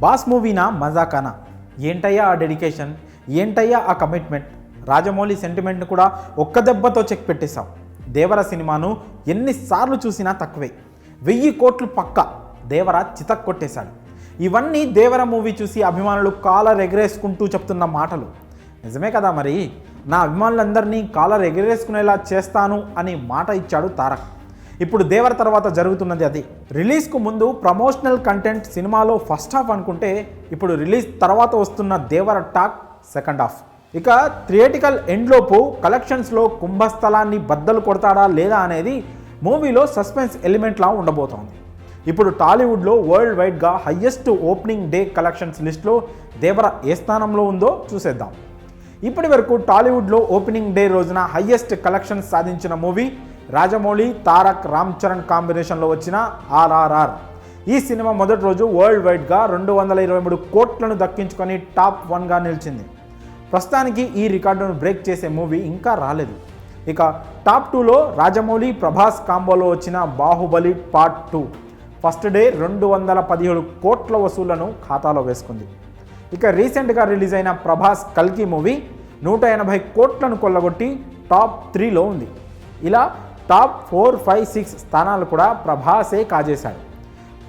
Boss మూవీనా మజాకానా? ఏంటయ్యా ఆ dedication, ఏంటయ్యా ఆ కమిట్మెంట్? రాజమౌళి సెంటిమెంట్ని కూడా ఒక్క దెబ్బతో చెక్ పెట్టేశాం. దేవర సినిమాను ఎన్నిసార్లు చూసినా తక్కువే. 1000 కోట్లు పక్క దేవర చితక్ కొట్టేశాడు. ఇవన్నీ దేవర మూవీ చూసి అభిమానులు కాలర్ ఎగరేసుకుంటూ చెప్తున్న మాటలు. నిజమే కదా మరి. నా అభిమానులందరినీ కాలర్ ఎగరేసుకునేలా చేస్తాను అని మాట ఇచ్చాడు తారక్. ఇప్పుడు దేవర తర్వాత జరుగుతున్నది అదే. రిలీజ్కు ముందు ప్రమోషనల్ కంటెంట్ సినిమాలో ఫస్ట్ హాఫ్ అనుకుంటే ఇప్పుడు రిలీజ్ తర్వాత వస్తున్న దేవర టాక్ సెకండ్ హాఫ్. ఇక థియేటికల్ ఎండ్లోపు కలెక్షన్స్లో కుంభస్థలాన్ని బద్దలు కొడతాడా లేదా అనేది మూవీలో సస్పెన్స్ ఎలిమెంట్లా ఉండబోతోంది. ఇప్పుడు టాలీవుడ్లో వరల్డ్ వైడ్గా హయ్యెస్ట్ ఓపెనింగ్ డే కలెక్షన్స్ లిస్ట్లో దేవర ఏ స్థానంలో ఉందో చూసేద్దాం. ఇప్పటి వరకు టాలీవుడ్లో ఓపెనింగ్ డే రోజున హయ్యెస్ట్ కలెక్షన్స్ సాధించిన మూవీ రాజమౌళి, తారక్, రామ్ చరణ్ కాంబినేషన్లో వచ్చిన RRR. ఈ సినిమా మొదటి రోజు వరల్డ్ వైడ్గా 223 కోట్లను దక్కించుకొని టాప్ 1గా నిలిచింది. ప్రస్తుతానికి ఈ రికార్డును బ్రేక్ చేసే మూవీ ఇంకా రాలేదు. ఇక టాప్ 2లో రాజమౌళి, ప్రభాస్ కాంబోలో వచ్చిన బాహుబలి పార్ట్ 2 ఫస్ట్ డే 217 కోట్ల వసూళ్లను ఖాతాలో వేసుకుంది. ఇక రీసెంట్గా రిలీజ్ అయిన ప్రభాస్ కల్కి మూవీ 180 కోట్లను కొల్లగొట్టి టాప్ 3లో ఉంది. ఇలా టాప్ 4, 5, 6 స్థానాలు కూడా ప్రభాసే కాజేశాడు.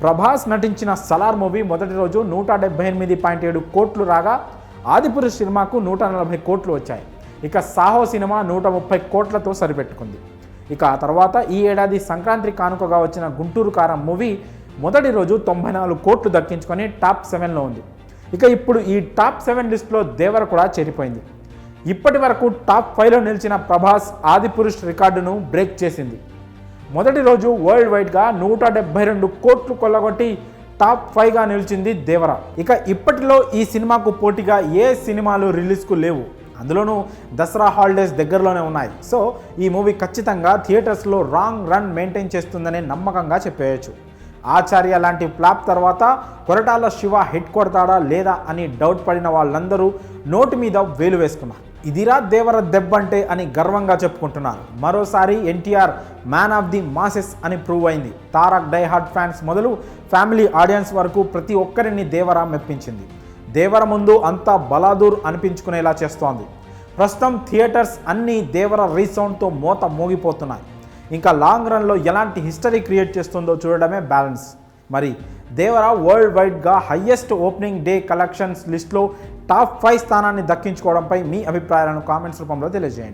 ప్రభాస్ నటించిన సలార్ మూవీ మొదటి రోజు 178.7 కోట్లు రాగా ఆదిపురుష్ సినిమాకు 140 కోట్లు వచ్చాయి. ఇక సాహో సినిమా 130 కోట్లతో సరిపెట్టుకుంది. ఇక ఆ తర్వాత ఈ ఏడాది సంక్రాంతి కానుకగా వచ్చిన గుంటూరు కారం మూవీ మొదటి రోజు 94 కోట్లు దక్కించుకొని టాప్ 7లో ఉంది. ఇక ఇప్పుడు ఈ టాప్ 7 లిస్టులో దేవర కూడా చేరిపోయింది. ఇప్పటి వరకు టాప్ 5లో నిలిచిన ప్రభాస్ ఆదిపురుష్ రికార్డును బ్రేక్ చేసింది. మొదటి రోజు వరల్డ్ వైడ్గా 172 కోట్లు కొల్లగొట్టి టాప్ 5గా నిలిచింది దేవర. ఇక ఇప్పటిలో ఈ సినిమాకు పోటీగా ఏ సినిమాలు రిలీజ్కు లేవు. అందులోనూ దసరా హాలిడేస్ దగ్గరలోనే ఉన్నాయి. సో ఈ మూవీ ఖచ్చితంగా థియేటర్స్లో రాంగ్ రన్ మెయింటైన్ చేస్తుందనే నమ్మకంగా చెప్పేయచ్చు. ఆచార్య లాంటి ఫ్లాప్ తర్వాత కొరటాల శివ హిట్ కొడతాడా లేదా అని డౌట్ పడిన వాళ్ళందరూ నోటి మీద వేలు వేసుకున్నారు. ఇదిరా దేవర దెబ్బంటే అని గర్వంగా చెప్పుకుంటున్నారు. మరోసారి NTR man of the masses అని ప్రూవ్ అయింది. తారక్ డై హార్డ్ ఫ్యాన్స్ మొదలు ఫ్యామిలీ ఆడియన్స్ వరకు ప్రతి ఒక్కరిని దేవర మెప్పించింది. దేవర ముందు అంతా బలాదూర్ అనిపించుకునేలా చేస్తోంది. ప్రస్తుతం థియేటర్స్ అన్నీ దేవర రీసౌండ్తో మోత మోగిపోతున్నాయి. ఇంకా లాంగ్ రన్లో ఎలాంటి హిస్టరీ క్రియేట్ చేస్తుందో చూడడమే బ్యాలెన్స్. మరి దేవర వరల్డ్ వైడ్గా హయ్యెస్ట్ ఓపెనింగ్ డే కలెక్షన్స్ లిస్ట్లో టాప్ 5 స్థానాన్ని దక్కించుకోవడంపై మీ అభిప్రాయాలను కామెంట్స్ రూపంలో తెలియజేయండి.